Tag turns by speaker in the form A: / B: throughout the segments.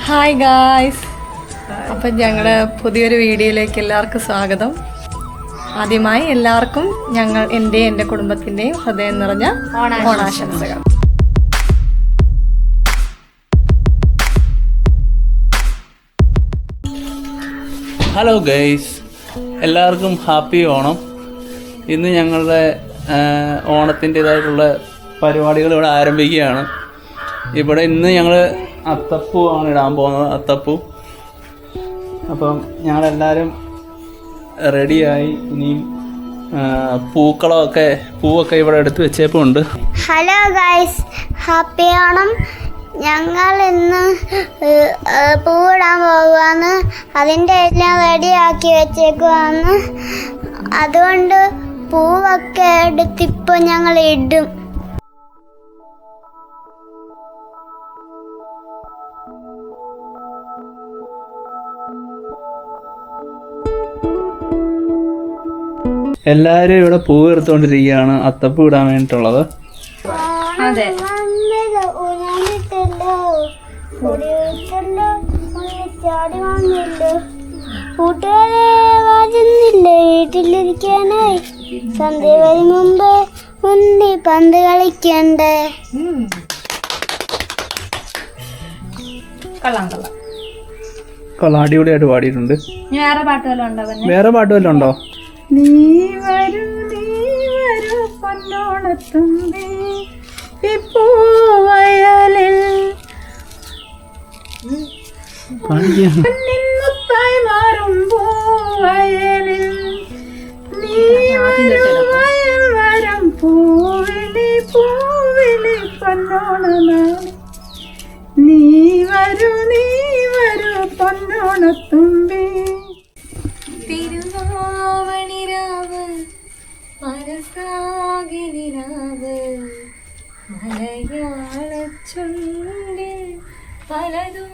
A: Hi guys, അപ്പം ഞങ്ങളുടെ പുതിയൊരു വീഡിയോയിലേക്ക് എല്ലാവർക്കും സ്വാഗതം. ആദ്യമായി എല്ലാവർക്കും എൻ്റെ കുടുംബത്തിൻ്റെയും ഹൃദയം നിറഞ്ഞ ഓണാശംസകൾ.
B: ഹലോ ഗൈസ്, എല്ലാവർക്കും ഹാപ്പി ഓണം. ഇന്ന് ഞങ്ങളുടെ ഓണത്തിൻ്റേതായിട്ടുള്ള പരിപാടികൾ ഇവിടെ ആരംഭിക്കുകയാണ്. ഇവിടെ ഇന്ന് ഞങ്ങൾ അത്തപ്പൂ ആണ് ഇടാൻ പോകുന്നത്, അത്തപ്പൂ. അപ്പം ഞങ്ങളെല്ലാവരും റെഡിയായി. ഇനിയും പൂവൊക്കെ ഇവിടെ എടുത്ത് വെച്ചേപ്പുണ്ട്.
C: Hello guys, happy Onam. ഞങ്ങൾ ഇന്ന് പൂവിടാൻ പോകുകയാണ്. അതിൻ്റെ എല്ലാം റെഡിയാക്കി വെച്ചേക്കുവാണ്. അതുകൊണ്ട് പൂവൊക്കെ എടുത്തിപ്പോൾ ഞങ്ങൾ ഇടും.
B: എല്ലാവരും ഇവിടെ പൂവ് എടുത്തുകൊണ്ടിരിക്കുകയാണ് അത്തപ്പൂ ഇടാൻ വേണ്ടിയിട്ടുള്ളത്.
A: അതെ,
C: കൂട്ടുകാരെ വാജുന്നില്ലേ വീട്ടിലിരിക്കാനായി. സന്ധ്യ വരും മുമ്പ് ഉണ്ണി പന്ത് കളിക്കണ്ടേ.
B: അടിപൊളിയായിട്ട് പാടിയിട്ടുണ്ട്.
A: വേറെ പാട്ട് വല്ലതും ഉണ്ടോ?
B: വേറെ പാട്ട് വല്ലതും ഉണ്ടോ?
A: നീ വരൂ പൊന്നോണത്തുമ്പി പൂവയലിൽ മുത്തായി മാറും പൂവയലിൽ നീ വരം പൂവിളി പൊന്നോണനാണ്. നീ വരൂ പൊന്നോണത്തുമ്പി. തിരുവാവണിരാവ് മനസാകിനിരാവ് മലയാളച്ചുണ്ടിൽ പലതോണപ്പാട്ട്.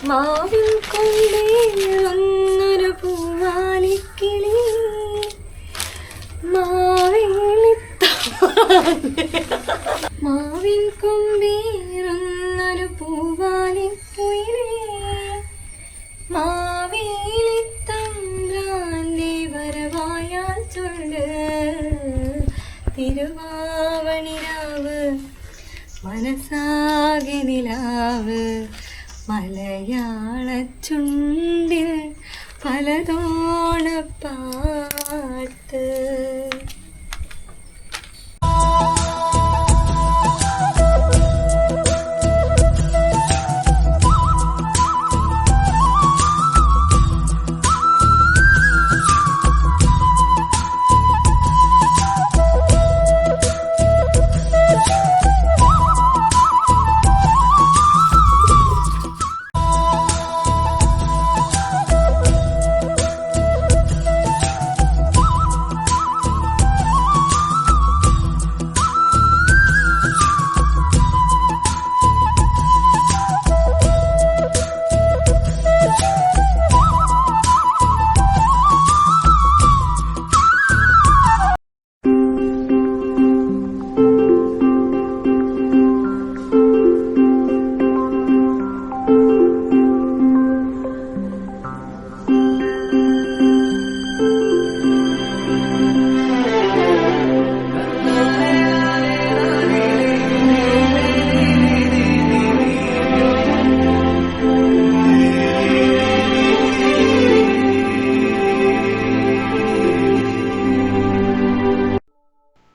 A: മാവിൻ കൊണ്ടേയൊന്നൊരു പൂവാലിക്കിളി മാവിൻ കൊമ്പേറുന്നൊരു പൂവാലിക്കുയിലേ മാവേലിത്തമ്പ്രാന്റെ വരവായാൽ ചൊല്ല്. തിരുവാവണിരാവ് മനസാകെ നിലാവ് മലയാളച്ചുണ്ടിൽ പലതോണപ്പാട്ട്.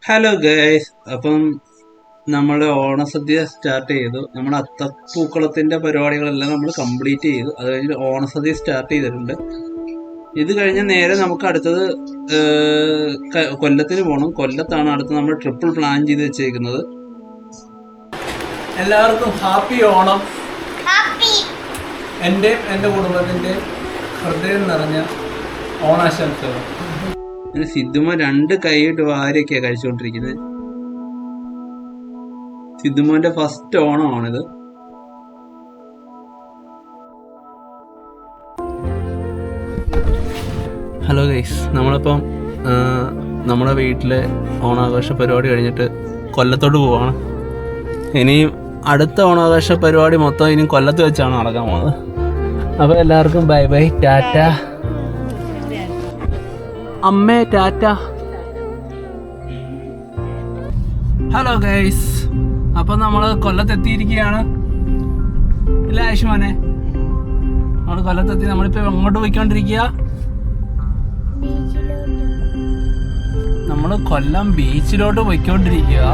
B: ഹലോ ഗൈസ്, അപ്പം നമ്മൾ ഓണസദ്യ സ്റ്റാർട്ട് ചെയ്തു. നമ്മുടെ അത്തപ്പൂക്കളത്തിൻ്റെ പരിപാടികളെല്ലാം നമ്മൾ കംപ്ലീറ്റ് ചെയ്തു. അത് കഴിഞ്ഞ് ഓണസദ്യ സ്റ്റാർട്ട് ചെയ്തിട്ടുണ്ട്. ഇത് കഴിഞ്ഞ് നേരെ നമുക്ക് അടുത്തത് കൊല്ലത്തിന് പോകണം. കൊല്ലത്താണ് അടുത്ത് നമ്മൾ ട്രിപ്പിൾ പ്ലാൻ ചെയ്ത് വെച്ചേക്കുന്നത്. എല്ലാവർക്കും ഹാപ്പി ഓണം. എൻ്റെ കുടുംബത്തിൻ്റെ ഹൃദയം നിറഞ്ഞ ഓണാശംസകൾ. സിദ്ധുമ 2 കൈയിട്ട് വാരിയൊക്കെയാണ് കഴിച്ചുകൊണ്ടിരിക്കുന്നത്. സിദ്ധുമോന്റെ ഫസ്റ്റ് ഓണമാണിത്. ഹലോ ഗൈസ്, നമ്മളിപ്പം നമ്മുടെ വീട്ടിലെ ഓണാഘോഷ പരിപാടി കഴിഞ്ഞിട്ട് കൊല്ലത്തോട്ട് പോവാണ്. ഇനിയും അടുത്ത ഓണാഘോഷ പരിപാടി മൊത്തം ഇനി കൊല്ലത്ത് വെച്ചാണ് നടക്കാൻ പോകുന്നത്. അപ്പോൾ എല്ലാവർക്കും ബൈ ബൈ, ടാറ്റ. അമ്മേ ടാറ്റ. ഹലോ ഗൈസ്, അപ്പം നമ്മൾ കൊല്ലത്തെത്തിയിരിക്കുകയാണ്. ഇല്ല ആയുഷ്മാനെ, നമ്മൾ കൊല്ലത്തെത്തി. നമ്മളിപ്പോൾ എങ്ങോട്ട് പോയിക്കൊണ്ടിരിക്കുക? നമ്മൾ കൊല്ലം ബീച്ചിലോട്ട് പോയിക്കൊണ്ടിരിക്കുക.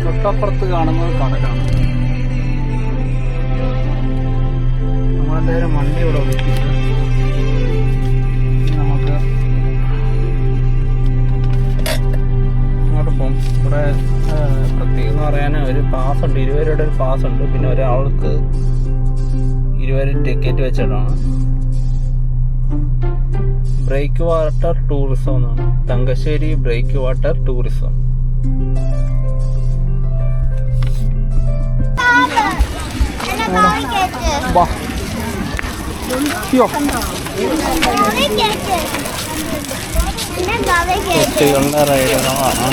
B: തൊട്ടപ്പുറത്ത് കാണുന്നത് കടലാണ്. നമ്മളെല്ലാവരും വണ്ടി ഇവിടെ ഒതുക്കിയിട്ട് നമുക്ക് അങ്ങോട്ട് പോകും. ഇവിടെ പ്രത്യേകം എന്ന് പറയാൻ ഒരു പാസ്സുണ്ട്, 20 രൂപയുടെ ഒരു പാസ്സുണ്ട്. പിന്നെ ഒരാൾക്ക് 20 ടിക്കറ്റ് വെച്ചിട്ടാണ്. ബ്രേക്ക് വാട്ടർ ടൂറിസം എന്നാണ്, തങ്കശ്ശേരി ബ്രേക്ക് വാട്ടർ ടൂറിസം. കുട്ടികളുടെ റൈഡുകളാണ്.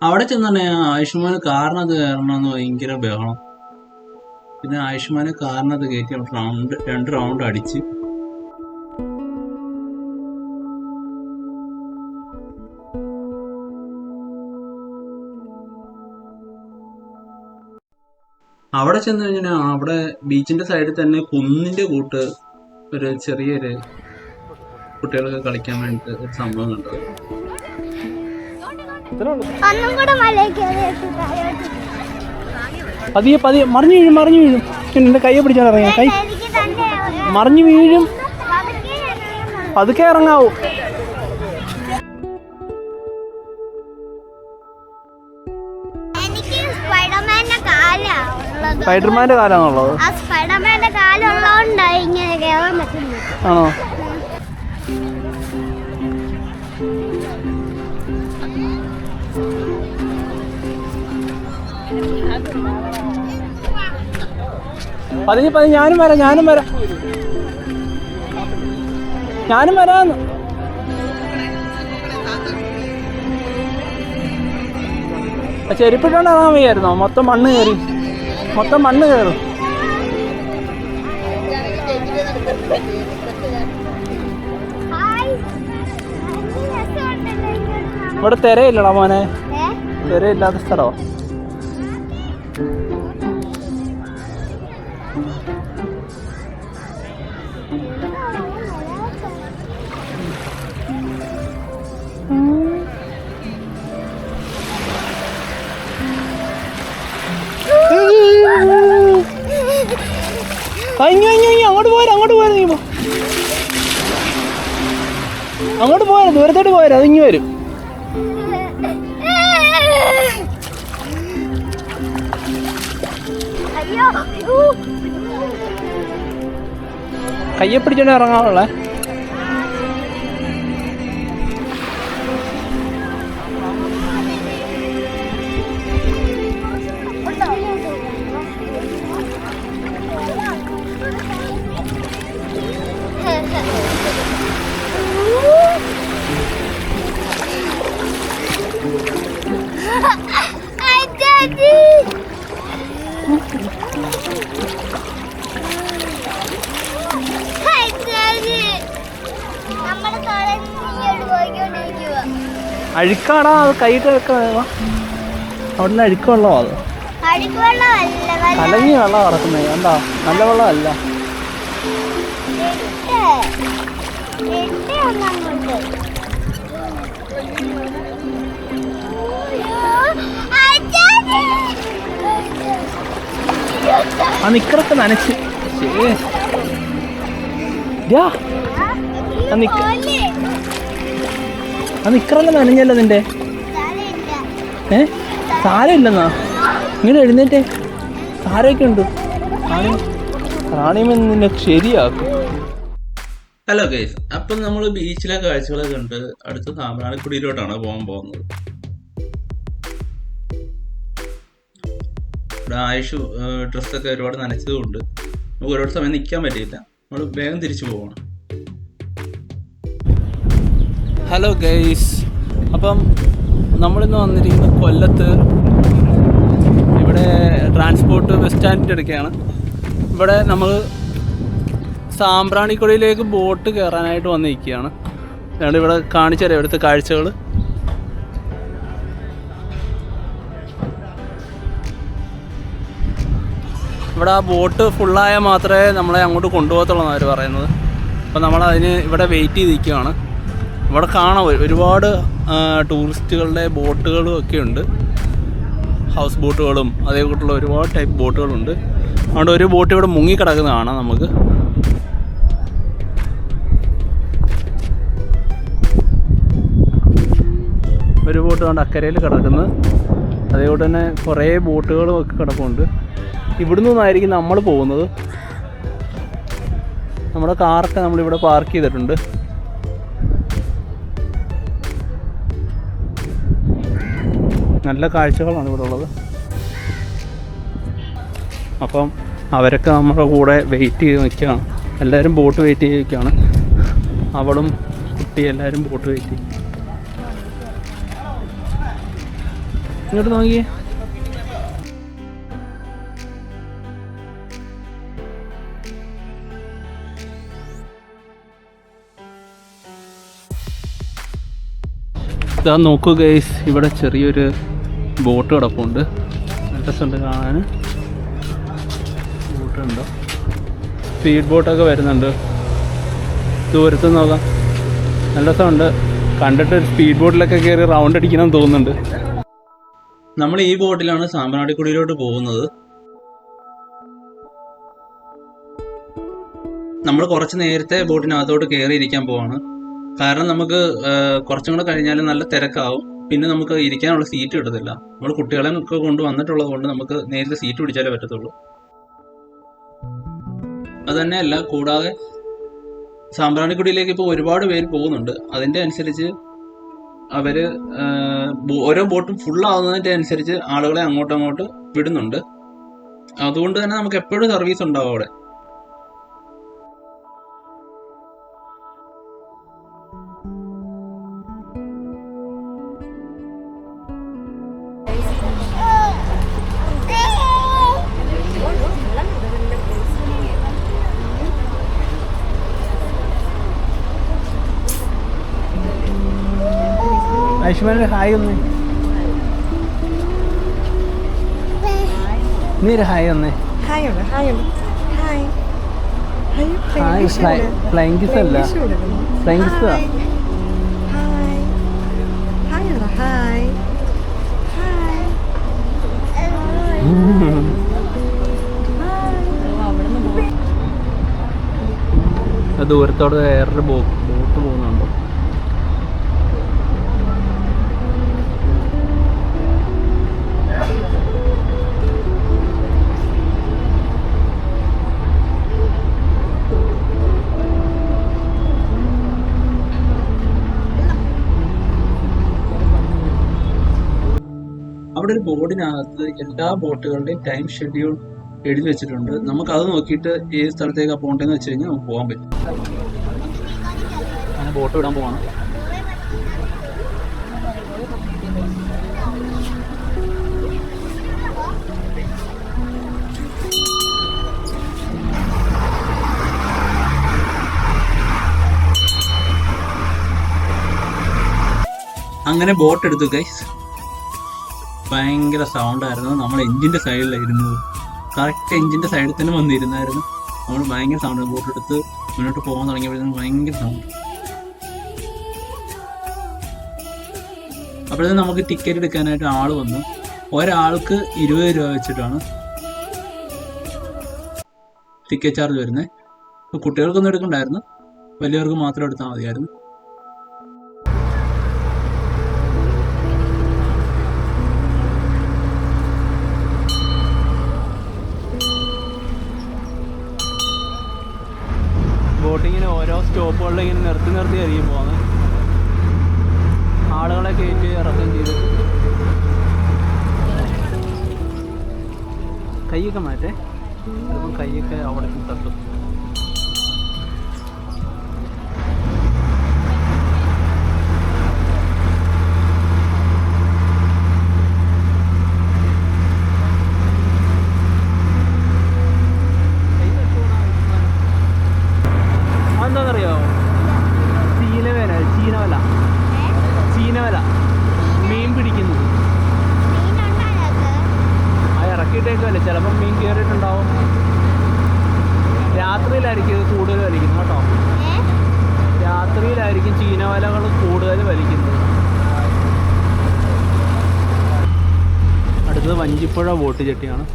B: അവിടെ ചെന്നെ ആയുഷ്മാന് കാറിനകത്ത് കയറണമെന്ന് ഭയങ്കര ബഹളം. പിന്നെ ആയുഷ്മാന് കാറിനകത്ത് കയറ്റി 2 റൗണ്ട് അടിച്ച്. അവിടെ ചെന്ന് കഴിഞ്ഞാൽ അവിടെ ബീച്ചിന്റെ സൈഡിൽ തന്നെ കുന്നിന്റെ കൂട്ട് ഒരു ചെറിയൊരു കുട്ടികൾക്ക് കളിക്കാൻ വേണ്ടിട്ട് ഒരു സംഭവം കണ്ടത്. പതിയെ പതിയെ മറിഞ്ഞു വീഴും. എന്റെ കയ്യെ പിടിച്ചാൽ ഇറങ്ങാം. കൈ മറിഞ്ഞു വീഴും. പതുക്കെ ഇറങ്ങാവൂ. സ്പൈഡർമാന്റെ കാലാണുള്ളത്. ആണോ? പതിയെ ഞാനും വരാന്ന്. ചെരുപ്പിട്ടോണ്ട് ഇറങ്ങാൻ വയ്യായിരുന്നോ? മൊത്തം മണ്ണ് കയറും. ഇവിടെ തിരയില്ലടാ മോനെ, തിരയില്ലാത്ത സ്ഥലമോ? അങ്ങോട്ട് പോയാലും ദൂരത്തോട്ട് പോയാലും അതിങ്ങി വരും. കയ്യെ പിടിച്ചോണ്ട് ഇറങ്ങാറുള്ള. അഴുക്കാടാ, അത് കൈയിട്ട് വെക്കാം. അവിടെ നിന്ന് അഴുക്ക് വെള്ളമോ? അത് കലങ്ങി വെള്ളം ഇറക്കുന്നത് കണ്ടോ? നല്ല വെള്ളമല്ല. ആ നിക്കറൊക്കെ നനച്ച്. ആ നിക്കറെല്ലാം നനഞ്ഞല്ലോ നിന്റെ. സാരമില്ലെന്നാ? ഇങ്ങനെ എഴുന്നേറ്റേ, സാരമൊക്കെ ഉണ്ട്. റാണിയമ്മ നിന്നെ ശരിയാക്കും. ഹലോ ഗൈസ്, അപ്പം നമ്മൾ ബീച്ചിലെ കാഴ്ചകളൊക്കെ കണ്ട് അടുത്ത സാമ്പ്രാണിക്കുടിയിലോട്ടാണ് പോകാൻ പോകുന്നത്. ഇവിടെ ആയുഷ് ഡ്രസ്സൊക്കെ ഒരുപാട് നനച്ചതുകൊണ്ട് നമുക്ക് ഒരുപാട് സമയം നിൽക്കാൻ പറ്റിയില്ല. നമ്മൾ വേഗം തിരിച്ചു പോകണം. ഹലോ ഗൈസ്, അപ്പം നമ്മളിന്ന് വന്നിരിക്കുന്നത് കൊല്ലത്ത് ഇവിടെ ട്രാൻസ്പോർട്ട് ബസ് സ്റ്റാൻഡിൻ്റെ അടുക്കെയാണ്. ഇവിടെ നമ്മൾ സാമ്പ്രാണിക്കൊടിയിലേക്ക് ബോട്ട് കയറാനായിട്ട് വന്നിരിക്കുകയാണ്. അതുകൊണ്ട് ഇവിടെ കാണിച്ചു തരാം ഇവിടുത്തെ കാഴ്ചകൾ. ഇവിടെ ആ ബോട്ട് ഫുള്ളായാൽ മാത്രമേ നമ്മളെ അങ്ങോട്ട് കൊണ്ടുപോകത്തുള്ളൂ എന്നാണ് അവർ പറയുന്നത്. അപ്പോൾ നമ്മളതിന് ഇവിടെ വെയിറ്റ് ചെയ്തിരിക്കുകയാണ്. ഇവിടെ കാണാം ഒരുപാട് ടൂറിസ്റ്റുകളുടെ ബോട്ടുകളും ഒക്കെ ഉണ്ട്. ഹൗസ് ബോട്ടുകളും അതേകൂട്ടുള്ള ഒരുപാട് ടൈപ്പ് ബോട്ടുകളുണ്ട്. അതുകൊണ്ട് ഒരു ബോട്ട് ഇവിടെ മുങ്ങിക്കിടക്കുന്ന കാണാം നമുക്ക്. ഒരു ബോട്ട് കൊണ്ട് അക്കരയിൽ കിടക്കുന്നത്, അതേപോലെ തന്നെ കുറേ ബോട്ടുകളും ഒക്കെ കിടപ്പുണ്ട്. ഇവിടെ നിന്നായിരിക്കും നമ്മൾ പോകുന്നത്. നമ്മുടെ കാറൊക്കെ നമ്മളിവിടെ പാർക്ക് ചെയ്തിട്ടുണ്ട്. നല്ല കാഴ്ചകളാണ് ഇവിടെ ഉള്ളത്. അപ്പം അവരൊക്കെ നമ്മുടെ കൂടെ വെയിറ്റ് ചെയ്ത് നിൽക്കുകയാണ്. എല്ലാവരും ബോട്ട് വെയിറ്റ് ചെയ്ത് നിൽക്കുകയാണ്. അവളും കുട്ടി എല്ലാവരും ബോട്ട് വെയിറ്റ് ചെയ്യും. ഇങ്ങോട്ട് നോക്കിയേ. ഇതാ നോക്കൂ ഗൈസ്, ഇവിടെ ചെറിയൊരു ബോട്ട് കിടപ്പുണ്ട്. നല്ല രസമുണ്ട് കാണാൻ. ബോട്ടുണ്ടോ, സ്പീഡ് ബോട്ടൊക്കെ വരുന്നുണ്ട്. ദൂരത്ത് നോക്കാം, നല്ല രസമുണ്ട്. കണ്ടിട്ട് സ്പീഡ് ബോട്ടിലൊക്കെ കയറി റൗണ്ട് അടിക്കണം തോന്നുന്നുണ്ട്. നമ്മൾ ഈ ബോട്ടിലാണ് സാമ്പ്രാണിക്കൊടിയിലോട്ട് പോകുന്നത്. നമ്മൾ കുറച്ച് നേരത്തെ ബോട്ടിനകത്തോട്ട് കയറിയിരിക്കാൻ പോവാണ്. കാരണം നമുക്ക് കുറച്ചും കൂടെ കഴിഞ്ഞാൽ നല്ല തിരക്കാവും. പിന്നെ നമുക്ക് ഇരിക്കാനുള്ള സീറ്റ് കിട്ടത്തില്ല. നമ്മൾ കുട്ടികളെ ഒക്കെ കൊണ്ടുവന്നിട്ടുള്ളത് കൊണ്ട് നമുക്ക് നേരത്തെ സീറ്റ് പിടിച്ചാലേ പറ്റത്തുള്ളൂ. അതുതന്നെയല്ല, കൂടാതെ സാമ്പ്രാണിക്കൊടിയിലേക്ക് ഇപ്പോൾ ഒരുപാട് പേര് പോകുന്നുണ്ട്. അതിൻ്റെ അനുസരിച്ച് അവർ ഓരോ ബോട്ടും ഫുള്ളാവുന്നതിൻ്റെ അനുസരിച്ച് ആളുകളെ അങ്ങോട്ട് വിടുന്നുണ്ട്. അതുകൊണ്ട് തന്നെ നമുക്ക് എപ്പോഴും സർവീസ് ഉണ്ടാവും അവിടെ. ഐശ്വര്യ ഹായ് ഒന്ന്, നീര് ഹായ് ഒന്ന്. ഹായ് ഫ്ലൈങ് കിസ് അല്ല, ഫ്ലൈങ് കിസ്. ദൂരത്തോട് വേറൊരു ബോട്ട് പോകുന്നുണ്ടോ? അവിടെ ഒരു ബോർഡിനകത്ത് എല്ലാ ബോട്ടുകളുടെയും ടൈം ഷെഡ്യൂൾ എഴുതി വെച്ചിട്ടുണ്ട്. നമുക്ക് അത് നോക്കിയിട്ട് ഏത് സ്ഥലത്തേക്ക് പോകേണ്ടതെന്ന് വെച്ച് കഴിഞ്ഞാൽ നമുക്ക് പോകാൻ പറ്റും. അങ്ങനെ ബോട്ട് വിടാൻ പോവാണ്. അങ്ങനെ ബോട്ട് എടുത്തു ഗൈസ്. ഭയങ്കര സൗണ്ടായിരുന്നു. നമ്മൾ എഞ്ചിൻ്റെ സൈഡിലായിരുന്നു, കറക്റ്റ് എഞ്ചിൻ്റെ സൈഡിൽ തന്നെ വന്നിരുന്നായിരുന്നു. നമ്മൾ ഭയങ്കര സൗണ്ട്. ബോട്ട് എടുത്ത് മുന്നോട്ട് പോകാൻ തുടങ്ങിയപ്പോഴത്തേക്കും ഭയങ്കര സൗണ്ട്. അപ്പോഴത്തേക്കും നമുക്ക് ടിക്കറ്റ് എടുക്കാനായിട്ട് ആൾ വന്നു. ഒരാൾക്ക് 20 രൂപ വെച്ചിട്ടാണ് ടിക്കറ്റ് ചാർജ് വരുന്നത്. അപ്പോൾ കുട്ടികൾക്കൊന്നും എടുക്കണ്ടായിരുന്നു, വലിയവർക്ക് മാത്രം എടുത്താൽ മതിയായിരുന്നു. ബോട്ടിങ്ങിന് ഓരോ സ്റ്റോപ്പുകളിൽ ഇങ്ങനെ നിർത്തി ആയിരിക്കും പോകുന്നത്. ആളുകളെ കയറ്റി ഇറക്കുകയും ചെയ്ത്. കൈയൊക്കെ മാറ്റേ, ചിലപ്പോൾ കൈയൊക്കെ അവിടെ തട്ടും. രാത്രിയിലായിരിക്കും ഇത് കൂടുതൽ വലിക്കുന്നത് കേട്ടോ. രാത്രിയിലായിരിക്കും ചീനവലകൾ കൂടുതൽ വലിക്കുന്നത്. അടുത്തത് വഞ്ചിപ്പുഴ ബോട്ട് ജെട്ടിയാണ്.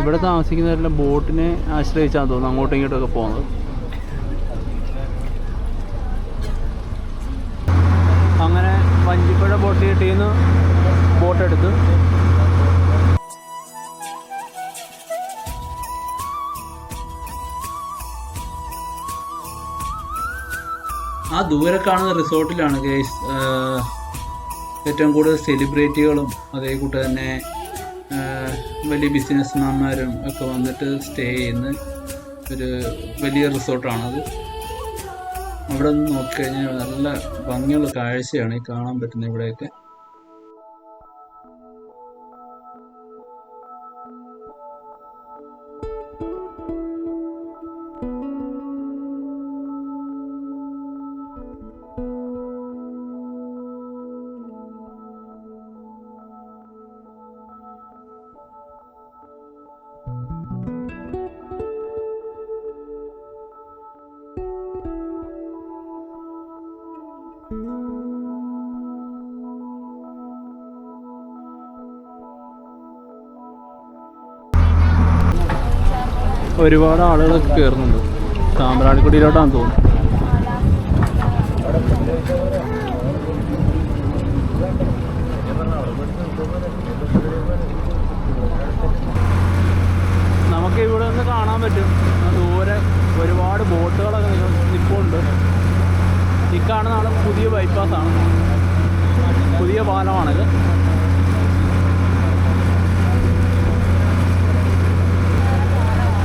B: ഇവിടെ താമസിക്കുന്നവരെല്ലാം ബോട്ടിനെ ആശ്രയിച്ചാന്ന് തോന്നുന്നു അങ്ങോട്ടും ഇങ്ങോട്ടൊക്കെ പോകുന്നത്. അങ്ങനെ വഞ്ചിപ്പുഴ ബോട്ട് ജെട്ടിന്ന് ബോട്ടെടുത്ത് ആ ദൂരെ കാണുന്ന റിസോർട്ടിലാണ് ഗൈസ് ഏറ്റവും കൂടുതൽ സെലിബ്രിറ്റികളും അതേ കൂട്ട് തന്നെ വലിയ ബിസിനസ്മാന്മാരും ഒക്കെ വന്നിട്ട് സ്റ്റേ ചെയ്യുന്ന ഒരു വലിയ റിസോർട്ടാണത്. അവിടെ നിന്ന് നോക്കിക്കഴിഞ്ഞാൽ നല്ല ഭംഗിയുള്ള കാഴ്ചയാണ് ഈ കാണാൻ പറ്റുന്നത് ഇവിടെയൊക്കെ. ഒരുപാട് ആളുകളൊക്കെ കയറുന്നുണ്ട്. സാമ്പ്രാണിക്കുടിയിലോട്ടാണെന്ന് തോന്നുന്നു. നമുക്ക് ഇവിടെ നിന്ന് കാണാൻ പറ്റും ദൂരെ ഒരുപാട് ബോട്ടുകളൊക്കെ നിൽപ്പുണ്ട്. ഈ കാണുന്നതാണ് പുതിയ ബൈപ്പാസാണ്, പുതിയ പാലമാണിത്.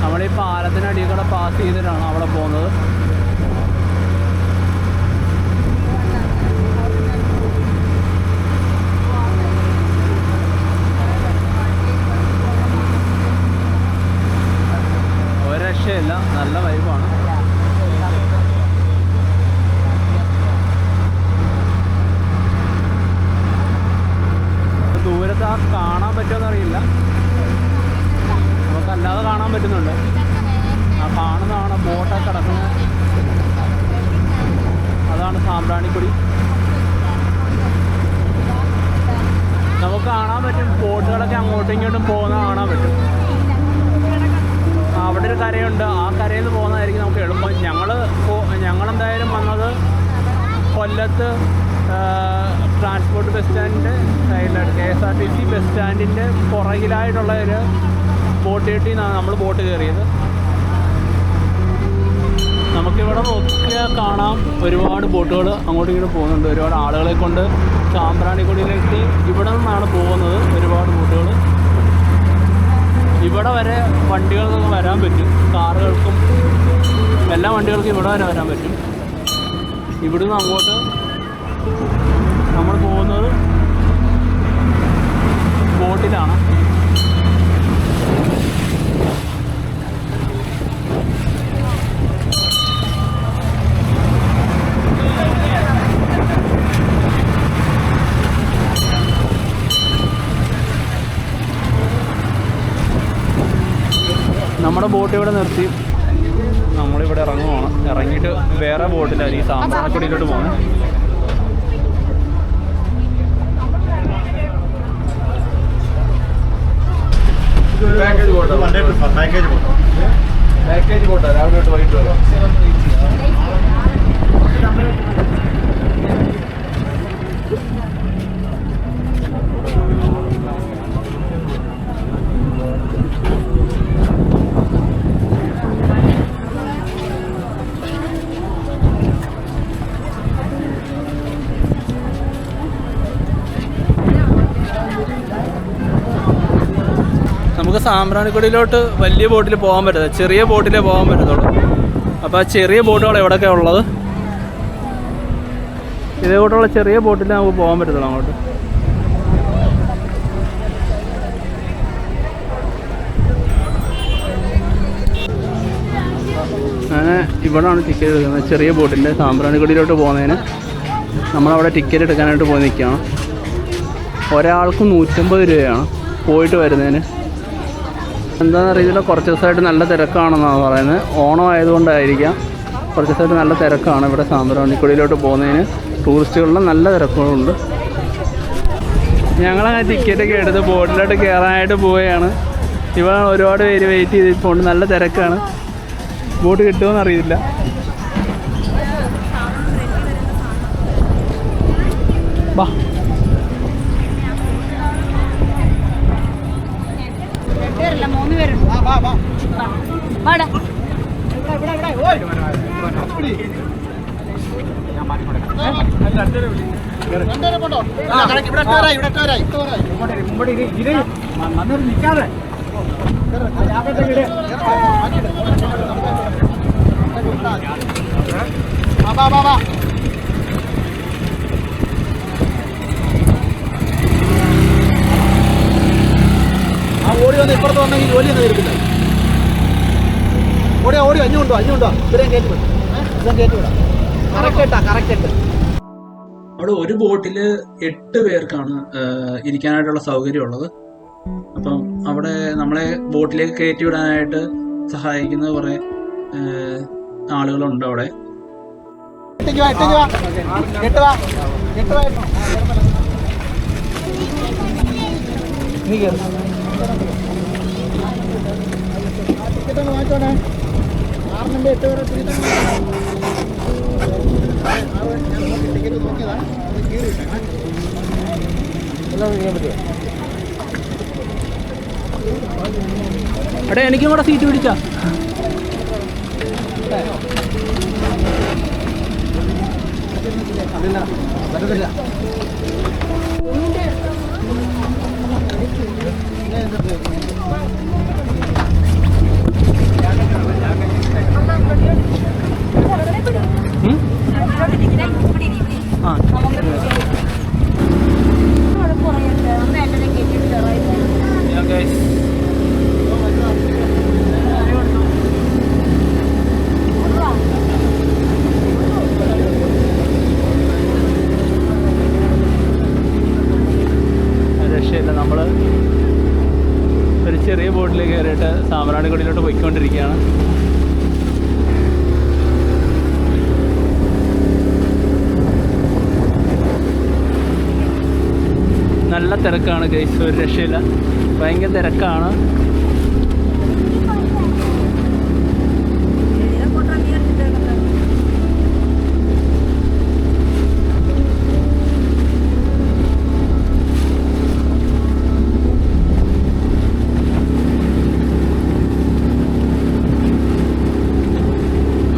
B: നമ്മുടെ ഈ പാലത്തിനടിയിൽ കൂടെ പാസ് ചെയ്തിട്ടാണ് അവിടെ പോകുന്നത്. ഒരു രക്ഷയില്ല, നല്ല വൈബാണ്. ദൂരത്ത് ആ കാണാൻ പറ്റുമെന്നറിയില്ല, നമുക്കല്ലാതെ കാണാൻ പറ്റുന്നുണ്ട്. ആ കാണുന്നതാണ് ബോട്ടൊക്കെ കിടക്കുന്നത്, അതാണ് സാമ്പ്രാണിക്കുടി. നമുക്ക് കാണാൻ പറ്റും ബോട്ടുകളൊക്കെ അങ്ങോട്ടും ഇങ്ങോട്ടും പോകുന്ന കാണാൻ പറ്റും. അവിടെ ഒരു കരയുണ്ട്, ആ കരയിൽ നിന്ന് പോകുന്നതായിരിക്കും നമുക്ക് എളുപ്പം. ഞങ്ങളെന്തായാലും വന്നത് കൊല്ലത്ത് ട്രാൻസ്പോർട്ട് ബസ് സ്റ്റാൻഡിൻ്റെ സൈഡിലാണ്, KSRTC ബസ് സ്റ്റാൻഡിൻ്റെ പുറകിലായിട്ടുള്ള ഒരു ബോട്ട് ജെട്ടിന്നാണ് നമ്മൾ ബോട്ട് കയറിയത്. നമുക്കിവിടെ നോക്കിയാൽ കാണാം ഒരുപാട് ബോട്ടുകൾ അങ്ങോട്ടും ഇങ്ങോട്ടും പോകുന്നുണ്ട്. ഒരുപാട് ആളുകളെ കൊണ്ട് സാമ്പ്രാണിക്കുടിയിലേക്ക് ഇവിടെ നിന്നാണ് പോകുന്നത് ഒരുപാട് ബോട്ടുകൾ. ഇവിടെ വരെ വണ്ടികൾക്കൊക്കെ വരാൻ പറ്റും, കാറുകൾക്കും എല്ലാ വണ്ടികൾക്കും ഇവിടെ വരെ വരാൻ പറ്റും. ഇവിടുന്ന് അങ്ങോട്ട് നമ്മൾ പോകുന്നത് ബോട്ടിലാണ്. നമ്മുടെ ബോട്ട് ഇവിടെ നിർത്തി നമ്മളിവിടെ ഇറങ്ങുവാണ്. ഇറങ്ങിയിട്ട് വേറെ ബോട്ടിലായിരിക്കും സാമ്പ്രാണിക്കുടിയിലോട്ട് പോകുന്നത്. പാക്കേജ് ബോട്ടാ, രാവിലെ തൊട്ട് വൈകിട്ട് വരാം. നമുക്ക് സാമ്പ്രാണിക്കുടിയിലോട്ട് വലിയ ബോട്ടിൽ പോകാൻ പറ്റില്ല, ചെറിയ ബോട്ടിലേ പോകാൻ പറ്റത്തുള്ളൂ. അപ്പോൾ ആ ചെറിയ ബോട്ടുകൾ എവിടെയൊക്കെയാണ് ഉള്ളത്? ഇതേകൂട്ടുള്ള ചെറിയ ബോട്ടിൽ നമുക്ക് പോകാൻ പറ്റത്തുള്ളൂ അങ്ങോട്ട്. അങ്ങനെ ഇവിടെയാണ് ടിക്കറ്റ് എടുക്കുന്നത് ചെറിയ ബോട്ടിൻ്റെ സാമ്പ്രാണിക്കുടിയിലോട്ട് പോകുന്നതിന്. നമ്മളവിടെ ടിക്കറ്റ് എടുക്കാനായിട്ട് പോയി നിൽക്കുകയാണ്. ഒരാൾക്ക് 150 രൂപയാണ് പോയിട്ട് വരുന്നതിന്. എന്താണെന്നറിയില്ല, കുറച്ച് ദിവസമായിട്ട് നല്ല തിരക്കാണെന്നാണ് പറയുന്നത്. ഓണം ആയതുകൊണ്ടായിരിക്കാം, കുറച്ച് ദിവസമായിട്ട് നല്ല തിരക്കാണ് ഇവിടെ സാമ്പ്രാണിക്കൊടിയിലോട്ട് പോകുന്നതിന്. ടൂറിസ്റ്റുകളുടെ നല്ല തിരക്കുകളുണ്ട്. ഞങ്ങളങ്ങനെ ടിക്കറ്റൊക്കെ എടുത്ത് ബോട്ടിലോട്ട് കയറാനായിട്ട് പോവുകയാണ്. ഇവിടെ ഒരുപാട് പേര് വെയിറ്റ് ചെയ്തിട്ടുണ്ട്. നല്ല തിരക്കാണ്. ബോട്ട് കിട്ടുമോയെന്ന് അറിയില്ല. ബാ
D: ഓടി വന്ന് ഇപ്പുറത്ത് വന്നെങ്കിൽ ജോലിയൊന്നും തീർക്കില്ല. ഓടി അഞ്ഞുണ്ടോ ഇത്രയും കയറ്റി വിടാം. കറക്റ്റ്.
B: അവിടെ ഒരു ബോട്ടിൽ 8 പേർക്കാണ് ഇരിക്കാനായിട്ടുള്ള സൗകര്യമുള്ളത്. അപ്പം അവിടെ നമ്മളെ ബോട്ടിലേക്ക് കയറ്റി വിടാനായിട്ട് സഹായിക്കുന്ന കുറേ ആളുകളുണ്ട് അവിടെ.
D: വാങ്ങിച്ചോണേ. 6 8 വരെ ടിക്കറ്റ് നോക്കിയതാ.
B: എടാ എനിക്കും കൂടെ സീറ്റ് പിടിച്ചാ. രക്ഷയില്ല, നമ്മൾ ഒരു ചെറിയ ബോട്ടിലേക്ക് കയറിയിട്ട് സാമ്പ്രാണിക്കൊടിയിലോട്ട് പോയിക്കൊണ്ടിരിക്കുകയാണ്. നല്ല തിരക്കാണ് ഗൈസ്, ഒരു രക്ഷയില്ല, ഭയങ്കര തിരക്കാണ്.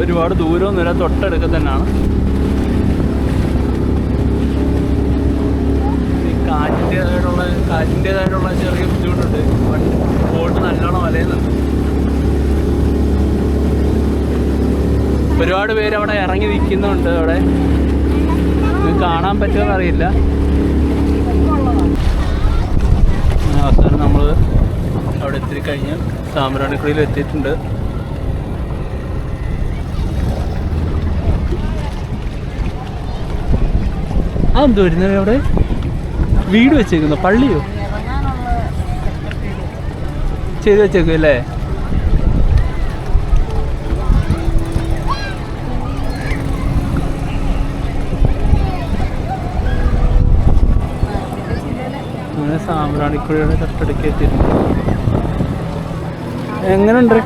B: ഒരുപാട് ദൂരമൊന്നുമില്ല, തൊട്ടടുക്ക തന്നെയാണ്. കാറ്റിൻ്റെതായിട്ടുള്ള ചെറിയ ബുദ്ധിമുട്ടുണ്ട്. ബോട്ട് നല്ലോണം വലയുന്നുണ്ട്. ഒരുപാട് പേര് അവിടെ ഇറങ്ങി നിൽക്കുന്നുണ്ട്. അവിടെ കാണാൻ പറ്റുമെന്ന് അറിയില്ല. അവസാനം നമ്മൾ അവിടെ എത്തിക്കഴിഞ്ഞ് സാമ്പ്രാണിക്കൊടിയിൽ എത്തിയിട്ടുണ്ട്. അതെന്ത് വരുന്നത് അവിടെ വീട് വെച്ചേക്കുന്നു? പള്ളിയോ ചെയ്ത് വെച്ചേക്കും അല്ലേ? അങ്ങനെ സാമ്പ്രാണിക്കൊടിയുടെ തൊട്ടടുക്ക് എത്തിയിട്ടുണ്ട്. എങ്ങനെയുണ്ട്?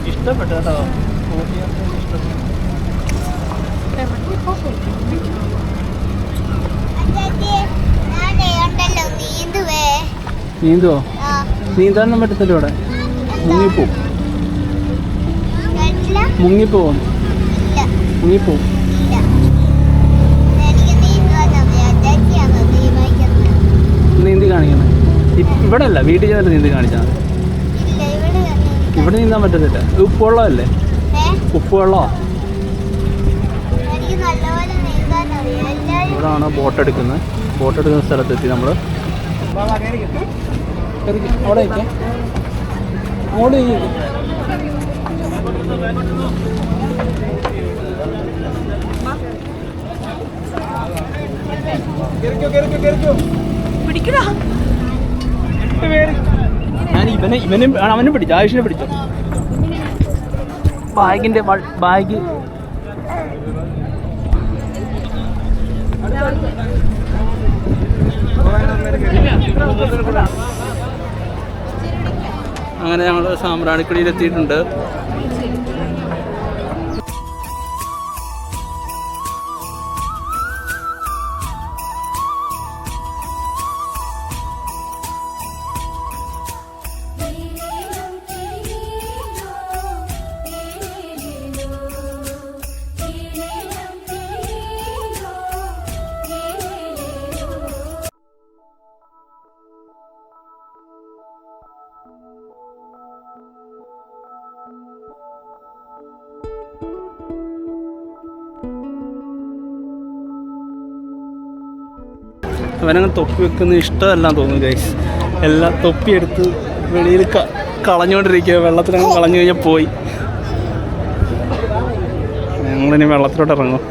B: ഇഷ്ടപ്പെട്ടു കേട്ടോ. നീന്തുവോ? നീന്താനൊന്നും പറ്റത്തില്ല ഇവിടെ. മുങ്ങിപ്പോവും. നീന്തി കാണിക്കണേ. ഇവിടെ അല്ല, വീട്ടിൽ ചെന്നിട്ട് നീന്തി കാണിച്ചാൽ മതി. ഇവിടെ നീന്താൻ പറ്റത്തില്ല, ഉപ്പുവെള്ളമല്ലേ? ഉപ്പുവെള്ളമോ? ഇവിടെയാണ് ബോട്ട് എടുക്കുന്നത്. ബോട്ട് എടുക്കുന്ന സ്ഥലത്തെത്തി നമ്മൾ. അവിടെ അങ്ങോട്ട് ഞാൻ അവനെ പിടിച്ചു, ആയുഷിനെ പിടിച്ചു. ബാഗ് അങ്ങനെ ഞങ്ങൾ സാമ്പ്രാണിക്കുടിയിൽ എത്തിയിട്ടുണ്ട്. അവനങ്ങനെ തൊപ്പി വെക്കുന്നത് ഇഷ്ടമല്ലാന്ന് തോന്നുന്നു ഗൈസ്. എല്ലാം തൊപ്പിയെടുത്ത് വെളിയിൽ കളഞ്ഞുകൊണ്ടിരിക്കുക. വെള്ളത്തിലങ്ങ് കളഞ്ഞു കഴിഞ്ഞാൽ പോയി. ഞങ്ങളിനി വെള്ളത്തിലോട്ട് ഇറങ്ങും.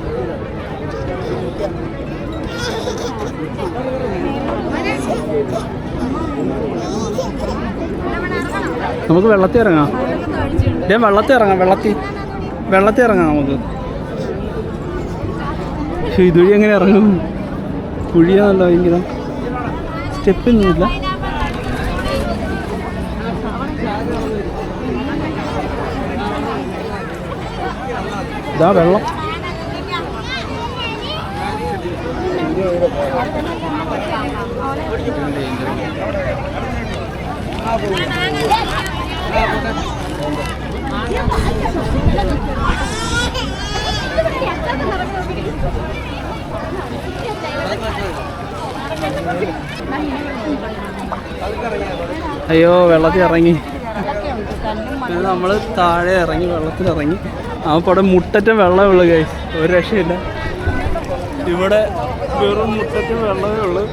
B: നമുക്ക് വെള്ളത്തിൽ ഇറങ്ങാം. വെള്ളത്തിൽ ഇറങ്ങാം നമുക്ക്. പക്ഷെ ഇതുവഴി എങ്ങനെ ഇറങ്ങും? കുഴിയാണല്ലോ ഭയങ്കര. സ്റ്റെപ്പൊന്നുമില്ല. ഇതാ വെള്ളം. അയ്യോ, വെള്ളത്തിൽ ഇറങ്ങി. നമ്മൾ താഴെ ഇറങ്ങി, വെള്ളത്തിലിറങ്ങി. അവിടെ മുട്ടറ്റം വെള്ളമേ ഉള്ളൂ ഗൈസ്, ഒരു രക്ഷയില്ല. ഇവിടെ വെറും മുട്ടറ്റം വെള്ളമേ ഉള്ളൂ.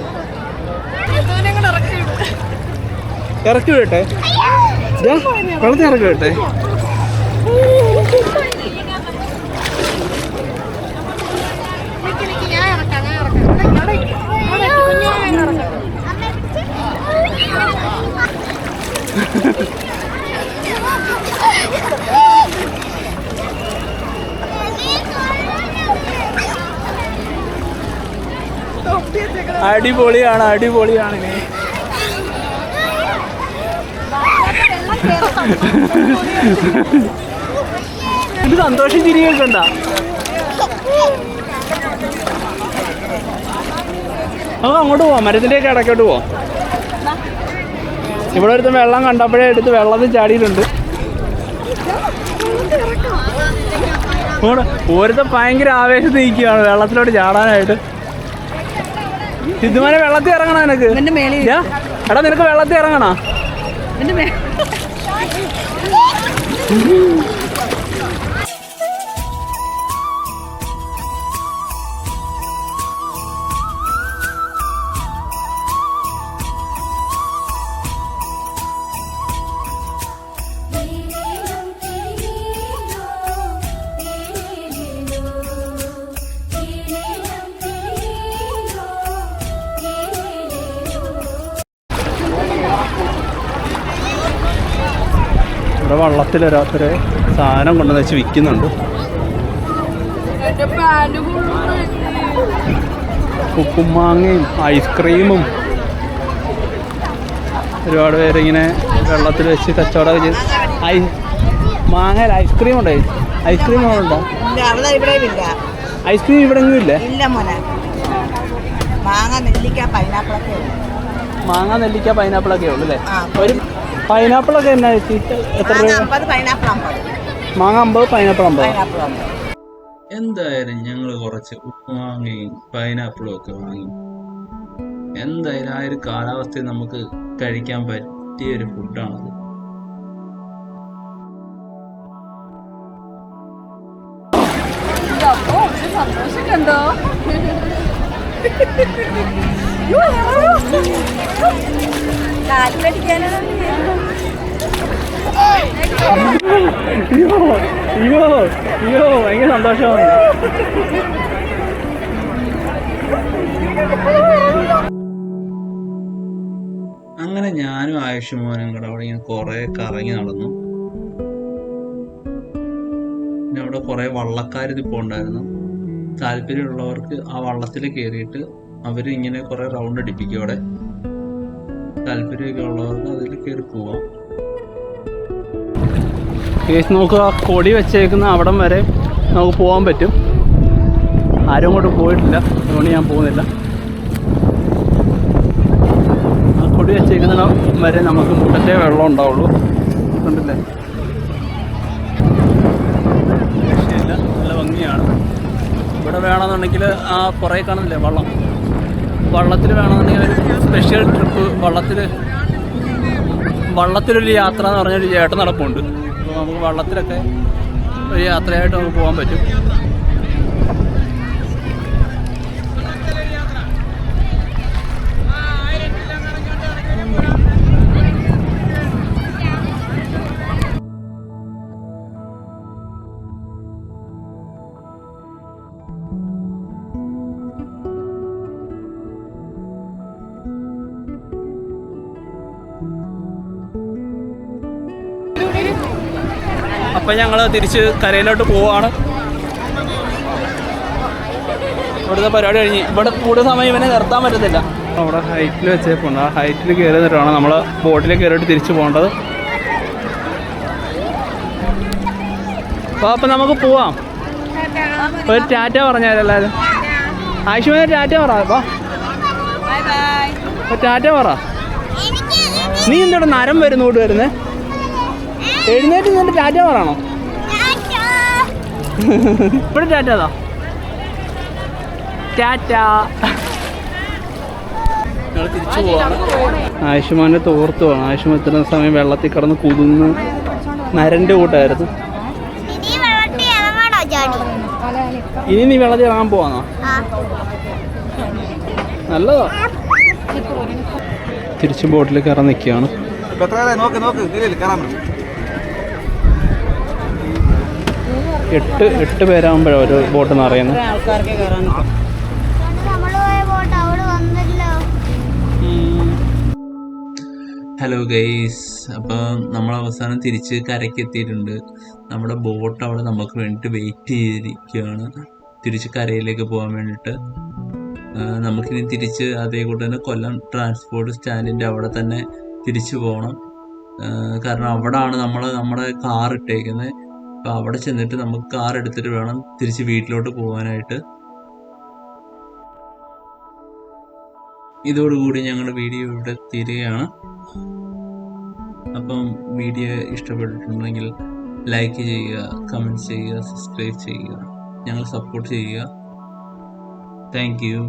B: ഇറക്കി വിടട്ടെ? വെള്ളത്തിൽ ഇറക്കി വിടട്ടെ? അടിപൊളിയാണ്, അടിപൊളിയാണ്. ഇത് സന്തോഷം ചിരിയൊക്കെ ഉണ്ടാ. നമുക്ക് അങ്ങോട്ട് പോവാം, മരത്തിൻ്റെയൊക്കെ ഇടയ്ക്കോട്ട് പോവാം. ഇവിടെ ഒരുത്തം വെള്ളം കണ്ടപ്പോഴേ എടുത്ത് വെള്ളത്തിൽ ചാടിയിട്ടുണ്ട്. ഓരോരുത്തർ ഭയങ്കര ആവേശത്തിൽ നിൽക്കുകയാണ് വെള്ളത്തിലോട്ട് ചാടാനായിട്ട്. ഇതുപോലെ വെള്ളത്തിൽ ഇറങ്ങണോ നിനക്ക്? എടാ, നിനക്ക് വെള്ളത്തിൽ ഇറങ്ങണോ? ഇവിടെ വള്ളത്തിലൊരാത്തൊരു സാധനം കൊണ്ടുവന്ന് വെച്ച് വിൽക്കുന്നുണ്ട്. ഉപ്പും മാങ്ങയും ഐസ്ക്രീമും ഒരുപാട് പേരിങ്ങനെ വെള്ളത്തിൽ വെച്ച് കച്ചവടം ചെയ്ത്. മാങ്ങയിൽ ഐസ്ക്രീം ഉണ്ടോ? ഐസ്ക്രീം ഉണ്ടോ? ഐസ്ക്രീം ഇവിടെ എങ്ങും ഇല്ലേ? മാങ്ങ, നെല്ലിക്ക, പൈനാപ്പിളൊക്കെ ഉള്ളു അല്ലേ? ഒരു പൈനാപ്പിളൊക്കെ എന്നാ ചേച്ചി? എത്ര രൂപ? മാങ്ങ 50, പൈനാപ്പിൾ 50. എന്തായാലും ഞങ്ങൾ കുറച്ച് ഉപ്പുമാങ്ങയും പൈനാപ്പിളും ഒക്കെ വാങ്ങി. എന്തായാലും ആ ഒരു കാലാവസ്ഥയിൽ നമുക്ക് കഴിക്കാൻ പറ്റിയ ഒരു ഫുഡാണത്.
A: സന്തോഷിക്കണ്ടോ? കാറ്റിലടിക്കാനാണ്.
B: ഭയങ്കര സന്തോഷമാണ്. അങ്ങനെ ഞാനും ആയുഷ്മാനും കൂടെ അവിടെ ഇങ്ങനെ കുറെ കറങ്ങി നടന്നു. പിന്നെ അവിടെ കുറെ വള്ളക്കാരിതിപ്പോ ഉണ്ടായിരുന്നു. താല്പര്യമുള്ളവർക്ക് ആ വള്ളത്തിൽ കയറിയിട്ട് അവര് ഇങ്ങനെ കുറെ റൗണ്ട് അടിപ്പിക്കും. അവിടെ താല്പര്യമൊക്കെ ഉള്ളവർക്ക് അതിൽ കയറി പോവാം. കേസ് നോക്കുക, കൊടി വെച്ചേക്കുന്ന അവിടം വരെ നമുക്ക് പോകാൻ പറ്റും. ആരും അങ്ങോട്ട് പോയിട്ടില്ല, അതുകൊണ്ട് ഞാൻ പോകുന്നില്ല. ആ കൊടി വെച്ചേക്കുന്ന വരെ നമുക്ക് മുട്ടത്തെ വെള്ളം ഉണ്ടാവുള്ളൂ. കണ്ടില്ലേ, രക്ഷയില്ല, നല്ല ഭംഗിയാണ്. ഇവിടെ വേണമെന്നുണ്ടെങ്കിൽ ആ കുറേ കാണുന്നില്ലേ വള്ളത്തിൽ വേണമെന്നുണ്ടെങ്കിൽ ഒരു സ്പെഷ്യൽ ട്രിപ്പ് വള്ളത്തിലൊരു യാത്ര എന്ന് പറഞ്ഞൊരു ചേട്ടൻ നടപ്പുണ്ട്. അപ്പോൾ നമുക്ക് വള്ളത്തിലൊക്കെ ഒരു യാത്രയായിട്ട് നമുക്ക് പോകാൻ പറ്റും. അപ്പം ഞങ്ങൾ തിരിച്ച് കരയിലോട്ട് പോവാണ്. ഇവിടുത്തെ പരിപാടി കഴിഞ്ഞ് ഇവിടെ കൂടുതൽ സമയം ഇവനെ നിർത്താൻ പറ്റത്തില്ല. അവിടെ ഹൈറ്റിൽ വെച്ചേപ്പുണ്ട്. ആ ഹൈറ്റിൽ കയറി നിന്നിട്ടാണ് നമ്മൾ ബോട്ടിൽ കയറിയിട്ട് തിരിച്ചു പോകേണ്ടത്. അപ്പോൾ നമുക്ക് പോവാം. ഒരു ടാറ്റ പറഞ്ഞാൽ എല്ലാവരും. ആയുഷ്മാൻ ടാറ്റ പറ. അപ്പോൾ ടാറ്റ പറ. നീ എന്തോടെ നരം വരുന്നോട്ട് വരുന്നേ? എഴുന്നേറ്റ് നിന്നിട്ട് ടാറ്റ പറയണോ? ഇവിടെ ടാറ്റാ. ടാറ്റ. ഞങ്ങൾ തിരിച്ചു പോവാണ്. ആയുഷ്മാൻ്റെ തോർത്ത് പോകണം. ആയുഷ്മാൻ ഇത്ര സമയം വെള്ളത്തിൽ കിടന്ന് കുതിർന്ന് നരൻ്റെ കൂട്ടായിരുന്നു. ഇനി നീ വെള്ളത്തിൽ ഇറങ്ങാൻ പോവാന്നോ? നല്ലതോ. തിരിച്ച് ബോട്ടിൽ കയറാൻ നിൽക്കുകയാണ്. എട്ട് പേരാകുമ്പോഴാണ് ഒരു ബോട്ട് നിറയുന്നത്. ഹലോ ഗൈസ്, അപ്പോൾ നമ്മൾ അവസാനം തിരിച്ച് കരയ്ക്ക് എത്തിയിട്ടുണ്ട്. നമ്മുടെ ബോട്ട് അവിടെ നമുക്ക് വേണ്ടിയിട്ട് വെയിറ്റ് ചെയ്തിരിക്കുകയാണ് തിരിച്ച് കരയിലേക്ക് പോകാൻ വേണ്ടിയിട്ട്. നമുക്കിനി തിരിച്ച് അതേ കൂട്ട് തന്നെ കൊല്ലം ട്രാൻസ്പോർട്ട് സ്റ്റാൻഡിൻ്റെ അവിടെ തന്നെ തിരിച്ചു പോകണം. കാരണം അവിടെയാണ് നമ്മുടെ കാർ ഇട്ടേക്കുന്നത്. അപ്പോൾ അവിടെ ചെന്നിട്ട് നമുക്ക് കാർ എടുത്തിട്ട് വേണം തിരിച്ച് വീട്ടിലോട്ട് പോകാനായിട്ട്. ഇതോടുകൂടി ഞങ്ങളുടെ വീഡിയോ ഇവിടെ തീരുകയാണ്. അപ്പം വീഡിയോ ഇഷ്ടപ്പെട്ടിട്ടുണ്ടെങ്കിൽ ലൈക്ക് ചെയ്യുക, കമൻറ്റ് ചെയ്യുക, സബ്സ്ക്രൈബ് ചെയ്യുക, ഞങ്ങൾ സപ്പോർട്ട് ചെയ്യുക. Thank you.